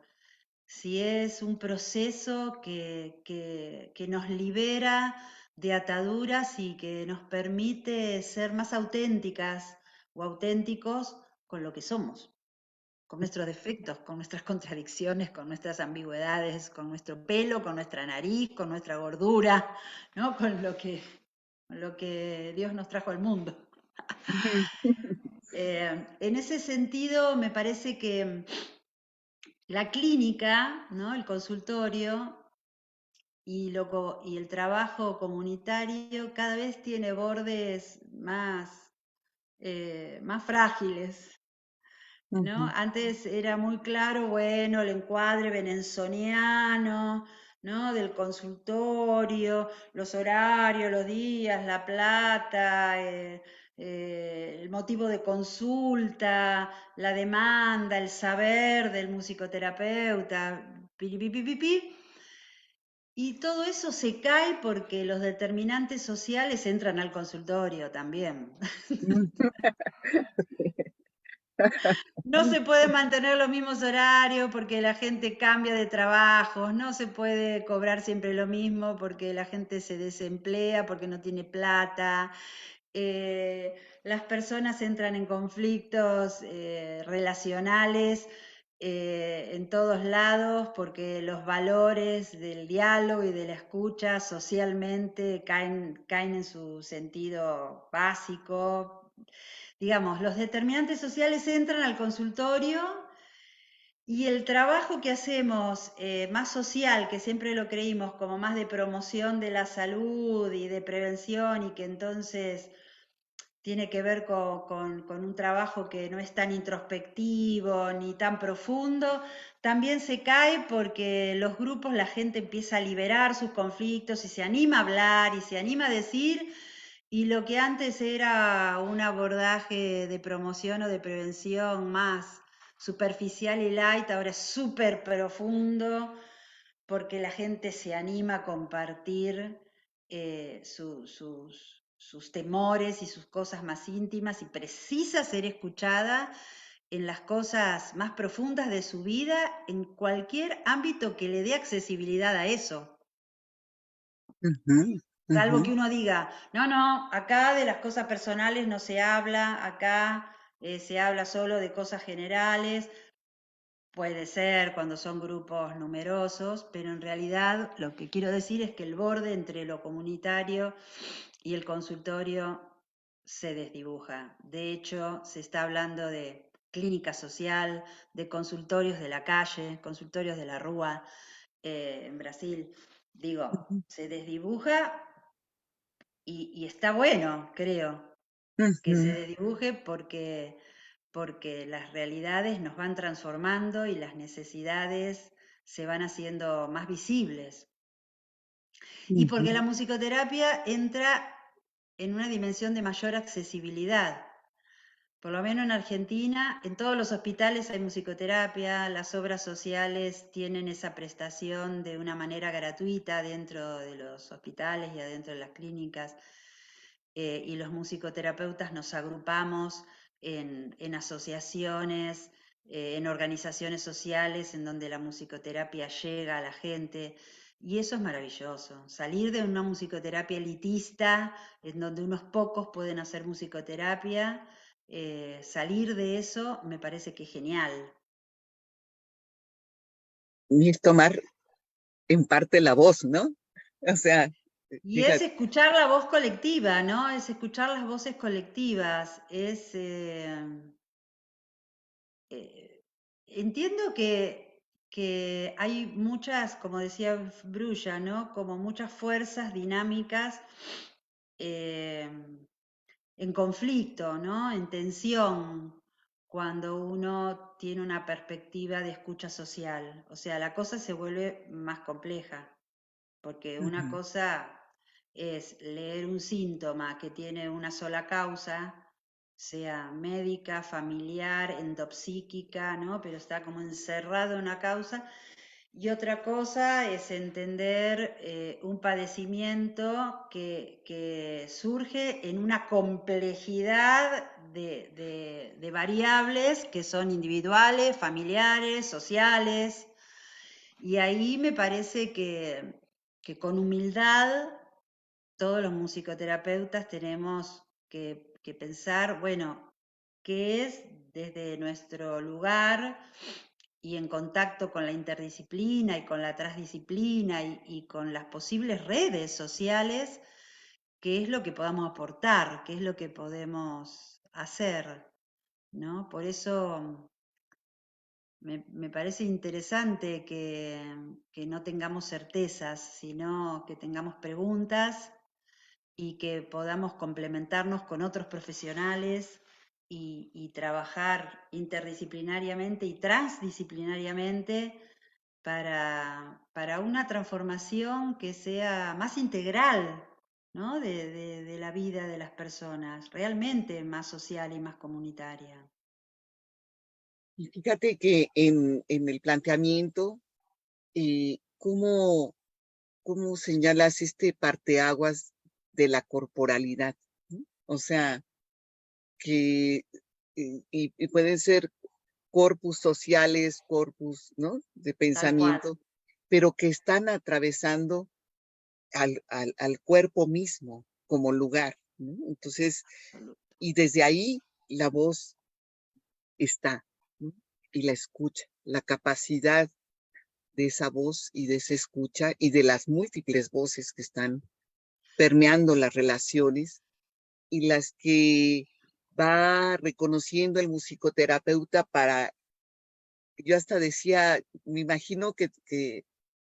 si es un proceso que nos libera de ataduras y que nos permite ser más auténticas o auténticos con lo que somos, con nuestros defectos, con nuestras contradicciones, con nuestras ambigüedades, con nuestro pelo, con nuestra nariz, con nuestra gordura, ¿no? Con lo que Dios nos trajo al mundo. En ese sentido, me parece que la clínica, ¿no? El consultorio y el trabajo comunitario cada vez tiene bordes más frágiles, ¿no? Ujú. Antes era muy claro, bueno, el encuadre venenzoniano, ¿no? Del consultorio, los horarios, los días, la plata, el motivo de consulta, la demanda, el saber del musicoterapeuta, piripipipipi. Y todo eso se cae porque los determinantes sociales entran al consultorio también. No se pueden mantener los mismos horarios porque la gente cambia de trabajos, no se puede cobrar siempre lo mismo porque la gente se desemplea, porque no tiene plata. Las personas entran en conflictos relacionales en todos lados porque los valores del diálogo y de la escucha socialmente caen en su sentido básico. Digamos, los determinantes sociales entran al consultorio y el trabajo que hacemos más social, que siempre lo creímos como más de promoción de la salud y de prevención y que entonces tiene que ver con un trabajo que no es tan introspectivo ni tan profundo, también se cae porque los grupos, la gente empieza a liberar sus conflictos y se anima a hablar y se anima a decir, y lo que antes era un abordaje de promoción o de prevención más superficial y light, ahora es súper profundo porque la gente se anima a compartir sus temores y sus cosas más íntimas y precisa ser escuchada en las cosas más profundas de su vida, en cualquier ámbito que le dé accesibilidad a eso. Ujú, Salvo ujú, que uno diga, no, acá de las cosas personales no se habla, acá se habla solo de cosas generales. Puede ser cuando son grupos numerosos, pero en realidad lo que quiero decir es que el borde entre lo comunitario y el consultorio se desdibuja. De hecho, se está hablando de clínica social, de consultorios de la calle, consultorios de la rúa en Brasil. Digo, se desdibuja y está bueno, creo, que se ujú, desdibuje porque las realidades nos van transformando y las necesidades se van haciendo más visibles. Y porque la ujú, musicoterapia entra en una dimensión de mayor accesibilidad. Por lo menos en Argentina, en todos los hospitales hay musicoterapia, las obras sociales tienen esa prestación de una manera gratuita dentro de los hospitales y adentro de las clínicas. Y los musicoterapeutas nos agrupamos en asociaciones, en organizaciones sociales en donde la musicoterapia llega a la gente. Y eso es maravilloso, salir de una musicoterapia elitista, en donde unos pocos pueden hacer musicoterapia, salir de eso me parece que es genial. y es tomar en parte la voz, ¿no? O sea, Y es fíjate. escuchar la voz colectiva, ¿no? Es escuchar las voces colectivas, entiendo que hay muchas, como decía Brulla, ¿no? Como muchas fuerzas dinámicas eh, en conflicto, ¿no? En tensión, cuando uno tiene una perspectiva de escucha social. O sea, la cosa se vuelve más compleja, porque una Ujú, cosa es leer un síntoma que tiene una sola causa, sea médica, familiar, endopsíquica, ¿no? Pero está como encerrado en una causa. Y otra cosa es entender un padecimiento que surge en una complejidad de variables que son individuales, familiares, sociales. Y ahí me parece que con humildad todos los musicoterapeutas tenemos que pensar, bueno, qué es desde nuestro lugar y en contacto con la interdisciplina y con la transdisciplina y con las posibles redes sociales, qué es lo que podamos aportar, qué es lo que podemos hacer, ¿no? Por eso me parece interesante que no tengamos certezas, sino que tengamos preguntas y que podamos complementarnos con otros profesionales y trabajar interdisciplinariamente y transdisciplinariamente para una transformación que sea más integral, ¿no? De la vida de las personas, realmente más social y más comunitaria. Y fíjate que en el planteamiento, ¿cómo, cómo señalas este parteaguas de la corporalidad? ¿No? O sea, que y pueden ser corpus sociales, corpus, ¿no? De Tal cual. pensamiento, pero que están atravesando al cuerpo mismo como lugar, ¿no? Entonces, y desde ahí la voz está, ¿no? Y la escucha, la capacidad de esa voz y de esa escucha y de las múltiples voces que están permeando las relaciones y las que va reconociendo el musicoterapeuta para, yo hasta decía, me imagino que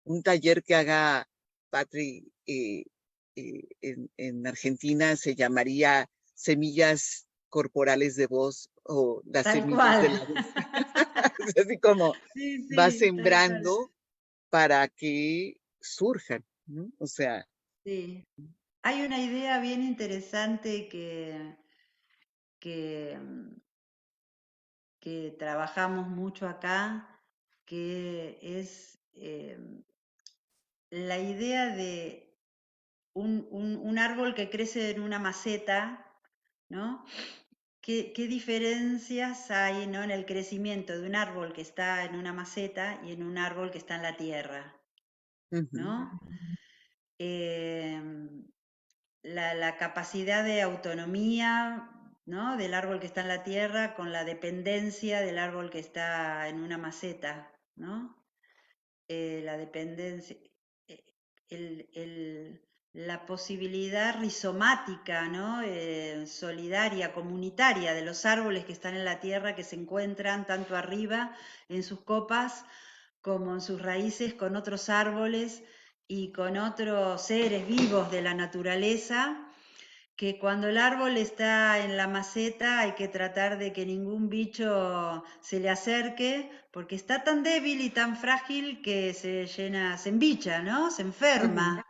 un taller que haga Patri en Argentina se llamaría Semillas Corporales de Voz o las Tal semillas cual. de la voz. Es así como Sí, va sí, tal cual. sembrando para que surjan, ¿no? O sea, Sí. Hay una idea bien interesante que, mm, que trabajamos mucho acá, que es la idea de un árbol que crece en una maceta, ¿no? ¿Qué diferencias hay, ¿no? En el crecimiento de un árbol que está en una maceta y en un árbol que está en la tierra, ujú, ¿no? Em, la capacidad de autonomía, ¿no? Del árbol que está en la tierra con la dependencia del árbol que está en una maceta, ¿no? La dependencia, eh, la posibilidad rizomática, ¿no? Solidaria, comunitaria de los árboles que están en la tierra, que se encuentran tanto arriba en sus copas como en sus raíces con otros árboles y con otros seres vivos de la naturaleza, que cuando el árbol está en la maceta hay que tratar de que ningún bicho se le acerque, porque está tan débil y tan frágil que se llena, se embicha, ¿no? Se ujú. enferma.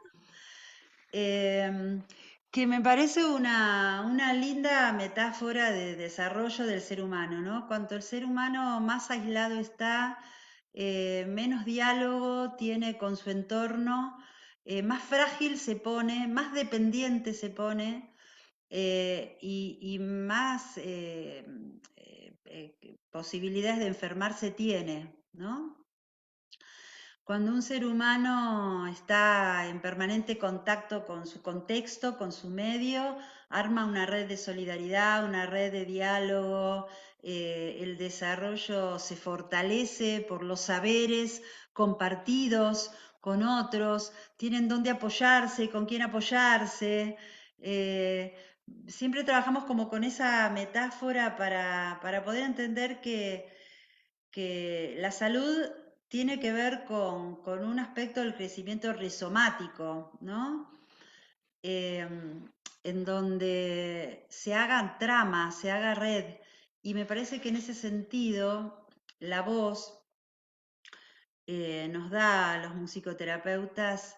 Que me parece una linda metáfora de desarrollo del ser humano, ¿no? Cuanto el ser humano más aislado está, menos diálogo tiene con su entorno, más frágil se pone, más dependiente se pone, y más posibilidades de enfermarse tiene, ¿no? Cuando un ser humano está en permanente contacto con su contexto, con su medio, arma una red de solidaridad, una red de diálogo, el desarrollo se fortalece por los saberes compartidos con otros, tienen dónde apoyarse, con quién apoyarse. eh, Siempre trabajamos como con esa metáfora para poder entender que la salud tiene que ver con un aspecto del crecimiento rizomático, ¿no? En donde se hagan tramas, se haga red. Y me parece que en ese sentido la voz nos da a los musicoterapeutas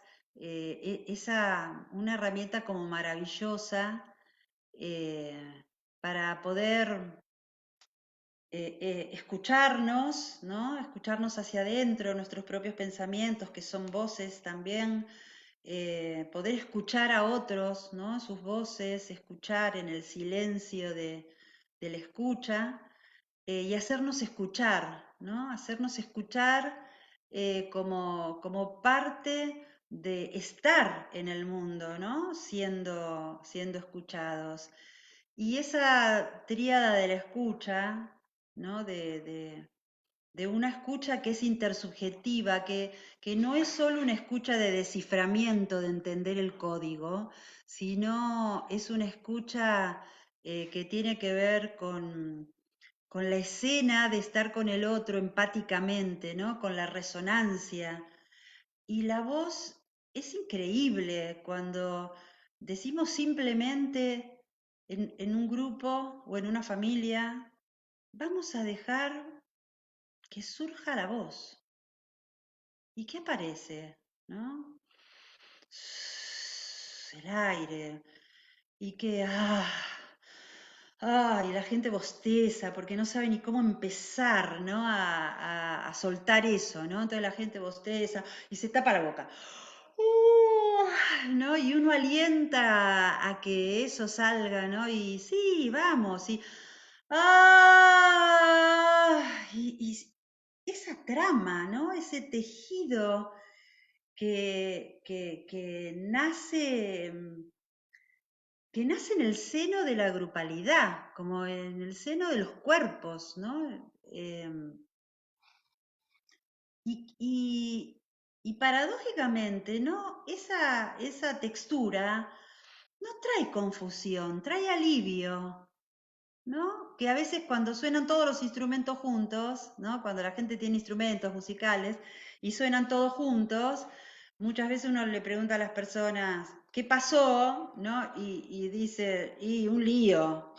una herramienta como maravillosa para poder escucharnos, ¿no? Escucharnos hacia adentro, nuestros propios pensamientos, que son voces también, poder escuchar a otros, ¿no? Sus voces, escuchar en el silencio de la escucha, y hacernos escuchar, ¿no? Hacernos escuchar como parte de estar en el mundo, ¿no? Siendo escuchados. Y esa tríada de la escucha, ¿no? De una escucha que es intersubjetiva, que no es solo una escucha de desciframiento, de entender el código, sino es una escucha que tiene que ver con la escena de estar con el otro empáticamente, ¿no? Con la resonancia. Y la voz es increíble cuando decimos simplemente en un grupo o en una familia, vamos a dejar que surja la voz. ¿Y qué aparece? ¿No? El aire. Y que, y la gente bosteza porque no sabe ni cómo empezar, ¿no? A soltar eso, ¿no? Entonces la gente bosteza y se tapa la boca. ¿No? Y uno alienta a que eso salga, ¿no? Y sí, vamos, y esa trama, ¿no? Ese tejido que nace, que nace en el seno de la grupalidad, como en el seno de los cuerpos, ¿no? Y paradójicamente, ¿no? Esa textura no trae confusión, trae alivio, ¿no? Que a veces cuando suenan todos los instrumentos juntos, ¿no? Cuando la gente tiene instrumentos musicales y suenan todos juntos, muchas veces uno le pregunta a las personas, ¿qué pasó? ¿No? Y dice, y un lío,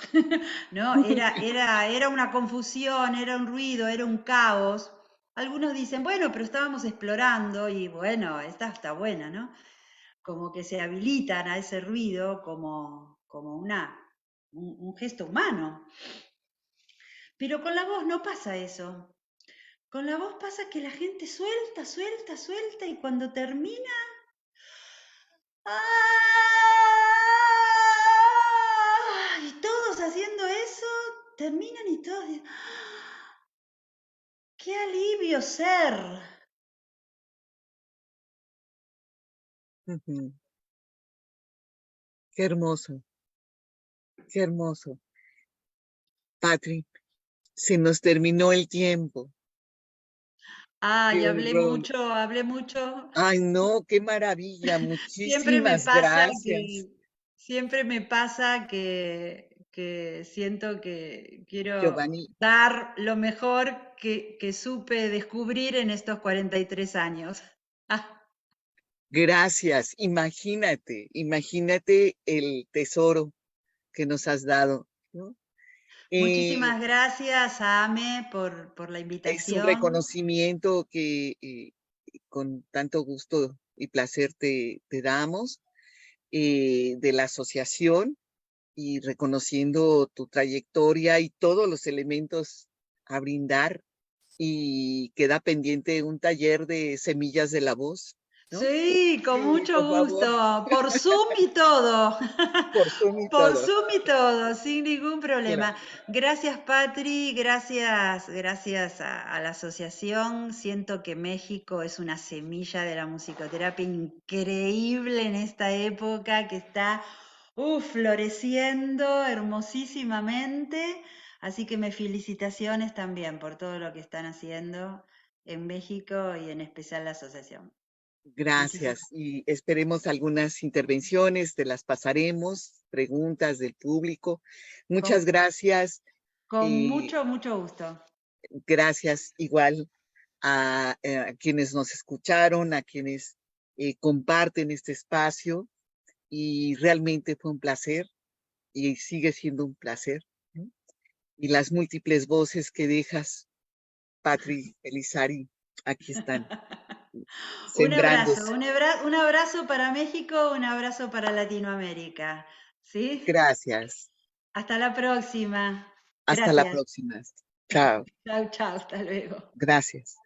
¿no? Era una confusión, era un ruido, era un caos. Algunos dicen, bueno, pero estábamos explorando y bueno, esta está buena, ¿no? Como que se habilitan a ese ruido como un gesto humano. Pero con la voz no pasa eso. Con la voz pasa que la gente suelta, suelta, suelta y cuando termina... Y todos haciendo eso, terminan y todos dicen, ¡qué alivio ser! Ujú. Qué hermoso, qué hermoso. Patri, se nos terminó el tiempo. Ay, Qué horror. hablé mucho. Ay, no, qué maravilla. Siempre me Muchísimas pasa gracias, que siento que quiero Giovanni. dar lo mejor que supe descubrir en estos 43 años. Ah, Gracias. Imagínate el tesoro que nos has dado, ¿no? Eh, muchísimas gracias a Ame por la es un invitación. reconocimiento que con tanto gusto y placer te damos de la asociación y reconociendo tu trayectoria y todos los elementos a brindar y queda pendiente un taller de semillas de la voz, ¿no? Sí, con Sí, mucho por favor, gusto. Por Zoom y todo. por Zoom y Por todo. Zoom y todo, sin ningún problema. Gracias. Gracias, Patri, gracias a la asociación. Siento que México es una semilla de la musicoterapia increíble en esta época que está floreciendo hermosísimamente. Así que me felicitaciones también por todo lo que están haciendo en México y en especial la asociación. Muchísimas. Gracias. Y esperemos algunas intervenciones, te las pasaremos, preguntas del público. Con, Muchas gracias. con Y mucho, mucho gusto. gracias igual a quienes nos escucharon, a quienes comparten este espacio. Y realmente fue un placer y sigue siendo un placer, ¿no? Y las múltiples voces que dejas, Patri Elizari, aquí están, Un abrazo, sembrándose. un abrazo para México, un abrazo para Latinoamérica. ¿Sí? Gracias. Hasta la próxima. Hasta la Gracias. próxima. Chao. Chao, chao, hasta luego. Gracias.